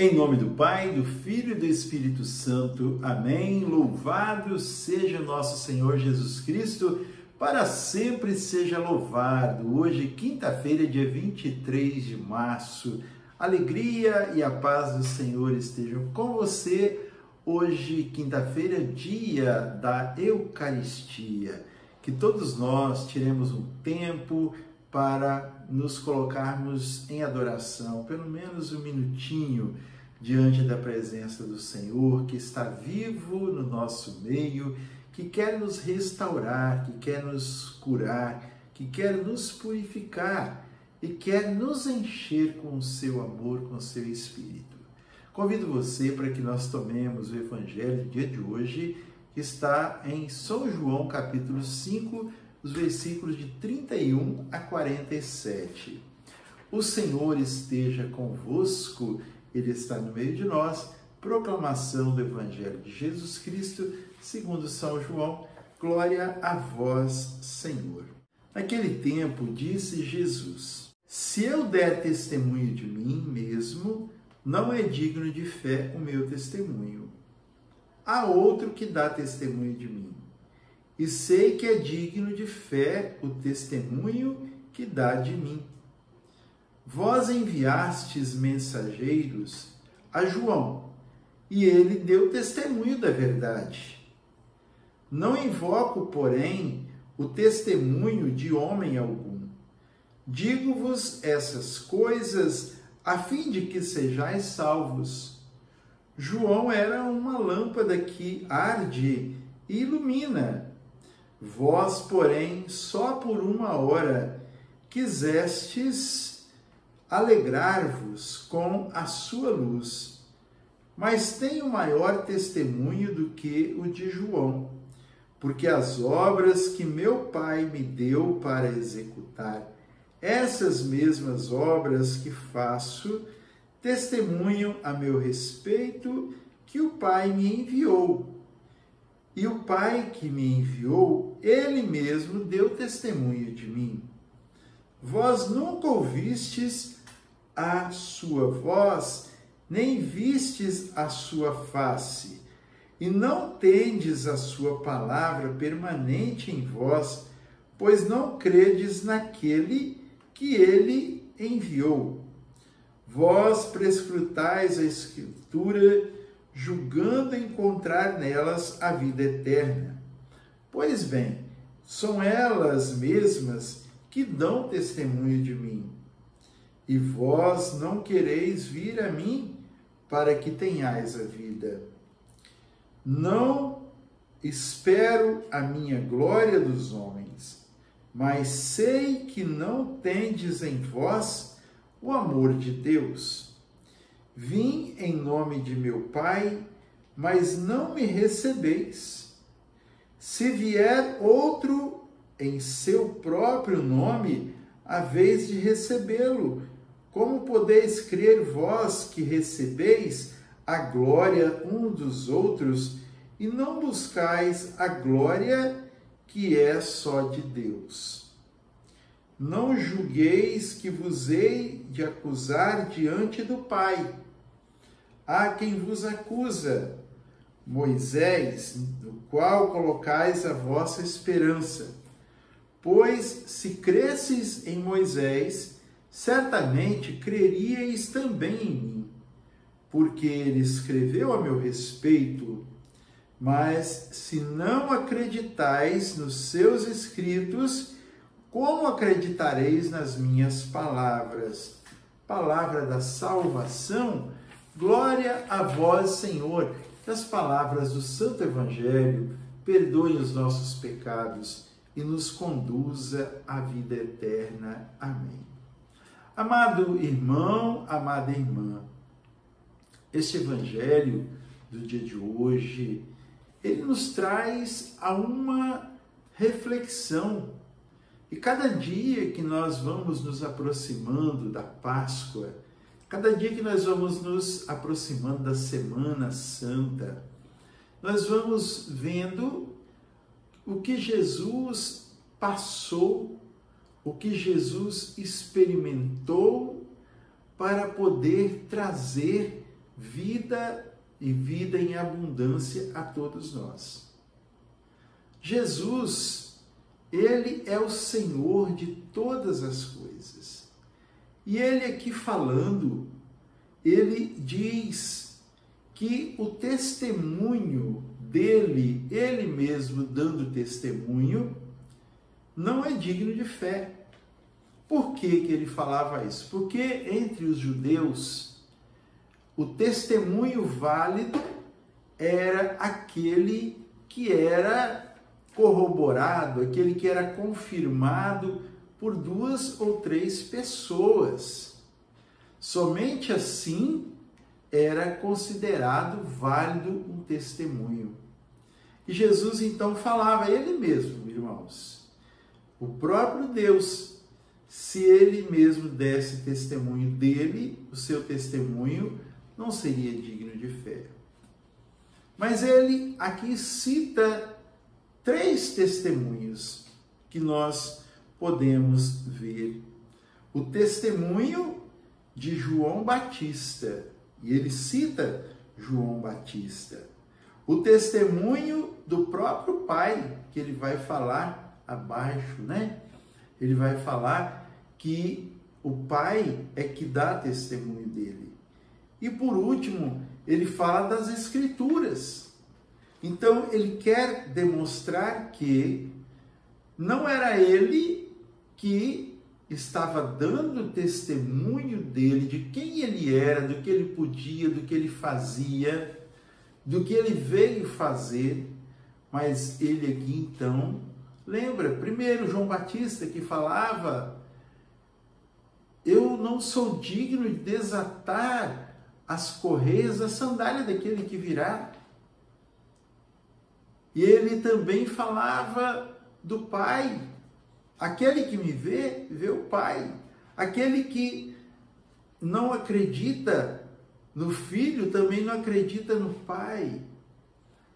Em nome do Pai, do Filho e do Espírito Santo. Amém. Louvado seja nosso Senhor Jesus Cristo, para sempre seja louvado. Hoje, quinta-feira, dia 23 de março. Alegria e a paz do Senhor estejam com você. Hoje, quinta-feira, dia da Eucaristia. Que todos nós tiremos um tempo para nos colocarmos em adoração, pelo menos um minutinho, diante da presença do Senhor, que está vivo no nosso meio, que quer nos restaurar, que quer nos curar, que quer nos purificar e quer nos encher com o seu amor, com o seu Espírito. Convido você para que nós tomemos o Evangelho do dia de hoje, que está em São João, capítulo 5, os versículos de 31 a 47. O Senhor esteja convosco, Ele está no meio de nós. Proclamação do Evangelho de Jesus Cristo, segundo São João. Glória a vós, Senhor. Naquele tempo, disse Jesus: se eu der testemunho de mim mesmo, não é digno de fé o meu testemunho. Há outro que dá testemunho de mim, e sei que é digno de fé o testemunho que dá de mim. Vós enviastes mensageiros a João, e ele deu testemunho da verdade. Não invoco, porém, o testemunho de homem algum. Digo-vos essas coisas a fim de que sejais salvos. João era uma lâmpada que arde e ilumina. Vós, porém, só por uma hora quisestes alegrar-vos com a sua luz. Mas tenho maior testemunho do que o de João, porque as obras que meu Pai me deu para executar, essas mesmas obras que faço, testemunham a meu respeito que o Pai me enviou. E o Pai que me enviou, Ele mesmo deu testemunho de mim. Vós nunca ouvistes a sua voz, nem vistes a sua face, e não tendes a sua palavra permanente em vós, pois não credes naquele que Ele enviou. Vós prescrutais a Escritura, julgando encontrar nelas a vida eterna. Pois bem, são elas mesmas que dão testemunho de mim. E vós não quereis vir a mim para que tenhais a vida. Não espero a minha glória dos homens, mas sei que não tendes em vós o amor de Deus. Vim em nome de meu Pai, mas não me recebeis. Se vier outro em seu próprio nome, haveis de recebê-lo. Como podeis crer vós que recebeis a glória um dos outros e não buscais a glória que é só de Deus? Não julgueis que vos hei de acusar diante do Pai. Há quem vos acusa, Moisés, no qual colocais a vossa esperança. Pois, se cresces em Moisés, certamente creríeis também em mim, porque ele escreveu a meu respeito. Mas, se não acreditais nos seus escritos, como acreditareis nas minhas palavras? Palavra da salvação. Glória a vós, Senhor. Que as palavras do Santo Evangelho perdoem os nossos pecados e nos conduza à vida eterna. Amém. Amado irmão, amada irmã, este Evangelho do dia de hoje, ele nos traz a uma reflexão. E cada dia que nós vamos nos aproximando da Páscoa, cada dia que nós vamos nos aproximando da Semana Santa, nós vamos vendo o que Jesus passou, o que Jesus experimentou para poder trazer vida e vida em abundância a todos nós. Jesus, ele é o Senhor de todas as coisas. E ele aqui falando, ele diz que o testemunho dele, ele mesmo dando testemunho, não é digno de fé. Por que ele falava isso? Porque entre os judeus, o testemunho válido era aquele que era corroborado, aquele que era confirmado por 2 ou 3 pessoas. Somente assim era considerado válido um testemunho. E Jesus então falava, ele mesmo, irmãos, o próprio Deus, se ele mesmo desse testemunho dele, o seu testemunho não seria digno de fé. Mas ele aqui cita 3 testemunhos que nós podemos ver. O testemunho de João Batista, e ele cita João Batista. O testemunho do próprio Pai, que ele vai falar abaixo, né? Ele vai falar que o Pai é que dá testemunho dele. E por último, ele fala das Escrituras. Então, ele quer demonstrar que não era ele que estava dando testemunho dele, de quem ele era, do que ele podia, do que ele fazia, do que ele veio fazer, mas ele aqui então, lembra, primeiro João Batista que falava, eu não sou digno de desatar as correias da sandália daquele que virá. E ele também falava do Pai. Aquele que me vê, vê o Pai. Aquele que não acredita no Filho, também não acredita no Pai.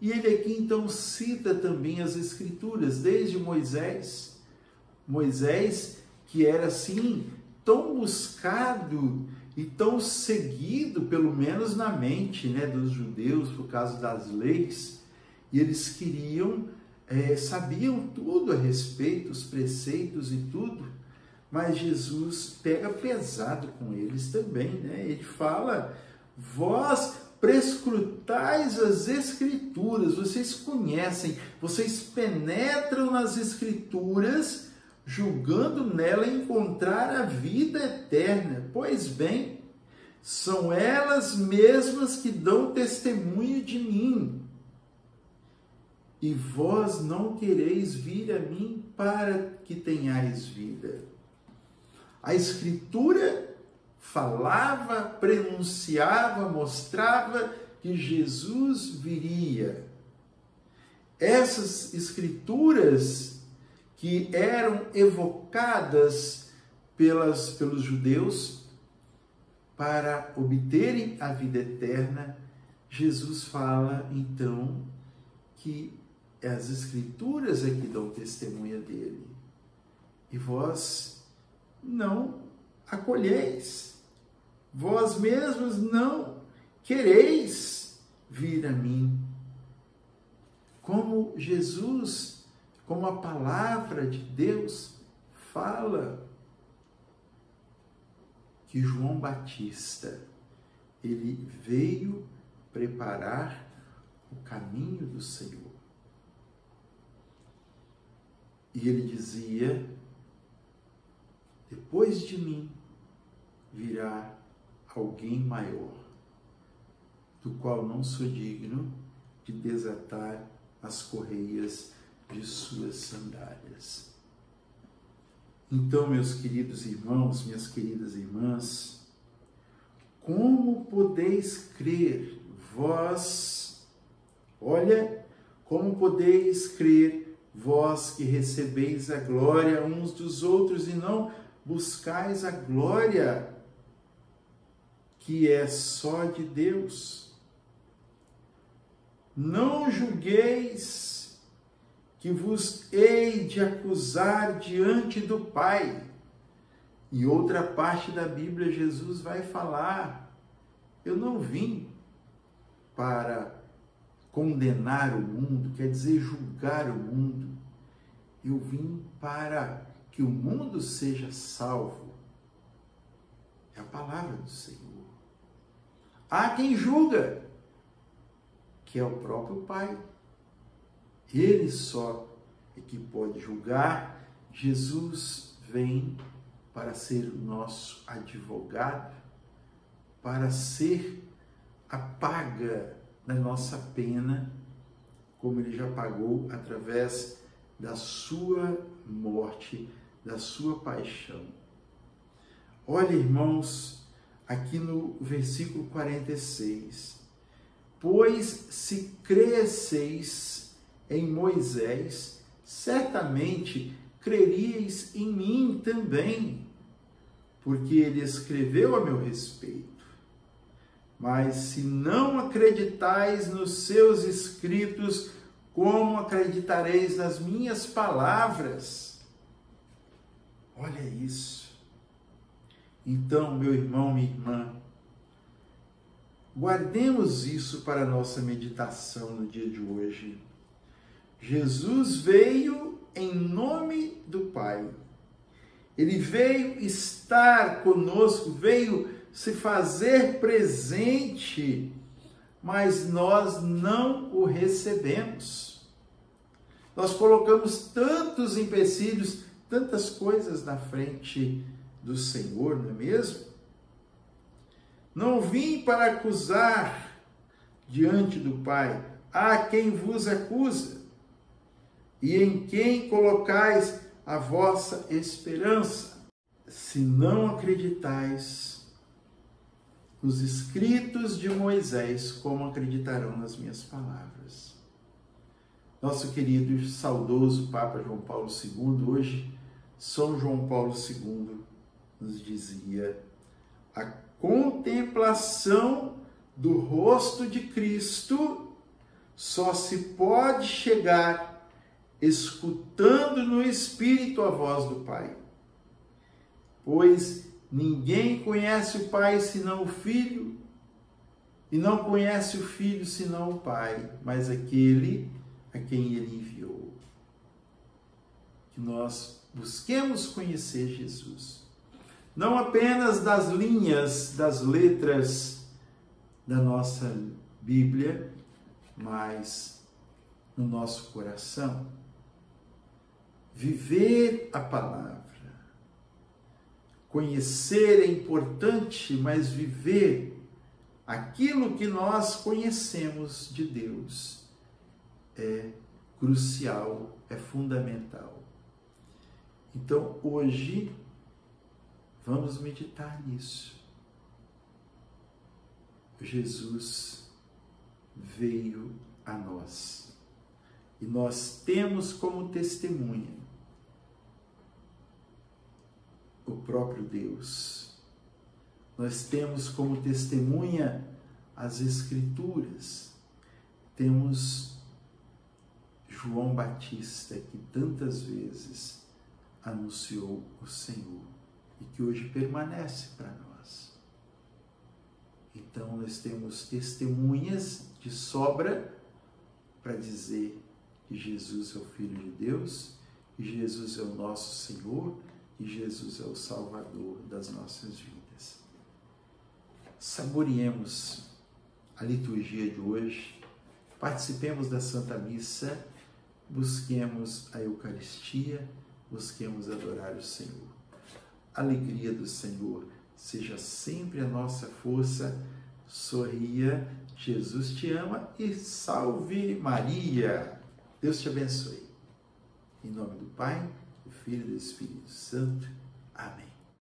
E ele aqui então cita também as Escrituras, desde Moisés. Moisés, que era assim, tão buscado e tão seguido, pelo menos na mente, né, dos judeus, por causa das leis, e eles queriam, sabiam tudo a respeito, os preceitos e tudo, mas Jesus pega pesado com eles também, né? Ele fala, vós prescrutais as Escrituras, vocês conhecem, vocês penetram nas Escrituras, julgando nela encontrar a vida eterna. Pois bem, são elas mesmas que dão testemunho de mim. E vós não quereis vir a mim para que tenhais vida. A Escritura falava, prenunciava, mostrava que Jesus viria. Essas Escrituras que eram evocadas pelos judeus para obterem a vida eterna, Jesus fala então que as Escrituras é que dão testemunha dele. E vós não acolheis, vós mesmos não quereis vir a mim. Como Jesus, como a palavra de Deus fala que João Batista, ele veio preparar o caminho do Senhor. E ele dizia, depois de mim virá alguém maior, do qual não sou digno de desatar as correias de suas sandálias. Então, meus queridos irmãos, minhas queridas irmãs, como podeis crer vós, olha, como podeis crer vós que recebeis a glória uns dos outros e não buscais a glória que é só de Deus? Não julgueis que vos hei de acusar diante do Pai. Em outra parte da Bíblia, Jesus vai falar Eu não vim para condenar o mundo, quer dizer, julgar o mundo. Eu vim para que o mundo seja salvo. É a palavra do Senhor. Há quem julga, que é o próprio Pai. Ele só é que pode julgar. Jesus vem para ser o nosso advogado, para ser a paga da nossa pena, como ele já pagou através da sua morte, da sua paixão. Olha, irmãos, aqui no versículo 46. Pois se cresceis em Moisés, certamente creríeis em mim também, porque ele escreveu a meu respeito. Mas se não acreditais nos seus escritos, como acreditareis nas minhas palavras? Olha isso. Então, meu irmão, minha irmã, guardemos isso para a nossa meditação no dia de hoje. Jesus veio em nome do Pai. Ele veio estar conosco, veio se fazer presente, mas nós não o recebemos. Nós colocamos tantos empecilhos, tantas coisas na frente do Senhor, não é mesmo? Não vim para acusar diante do Pai. Há quem vos acusa, e em quem colocais a vossa esperança. Se não acreditais nos escritos de Moisés, como acreditarão nas minhas palavras? Nosso querido e saudoso Papa João Paulo II, hoje São João Paulo II, nos dizia: a contemplação do rosto de Cristo só se pode chegar escutando no Espírito a voz do Pai. Pois ninguém conhece o Pai senão o Filho, e não conhece o Filho senão o Pai, mas aquele a quem ele enviou. Que nós busquemos conhecer Jesus, não apenas das linhas, das letras da nossa Bíblia, mas no nosso coração. Viver a palavra. Conhecer é importante, mas viver aquilo que nós conhecemos de Deus é crucial, é fundamental. Então, hoje, vamos meditar nisso. Jesus veio a nós e nós temos como testemunha o próprio Deus. Nós temos como testemunha as Escrituras. Temos João Batista, que tantas vezes anunciou o Senhor e que hoje permanece para nós. Então, nós temos testemunhas de sobra para dizer que Jesus é o Filho de Deus, que Jesus é o nosso Senhor, que Jesus é o Salvador das nossas vidas. Saboreemos a liturgia de hoje, participemos da Santa Missa, busquemos a Eucaristia, busquemos adorar o Senhor. A alegria do Senhor seja sempre a nossa força. Sorria, Jesus te ama e salve Maria. Deus te abençoe. Em nome do Pai, do Filho e do Espírito Santo. Amém.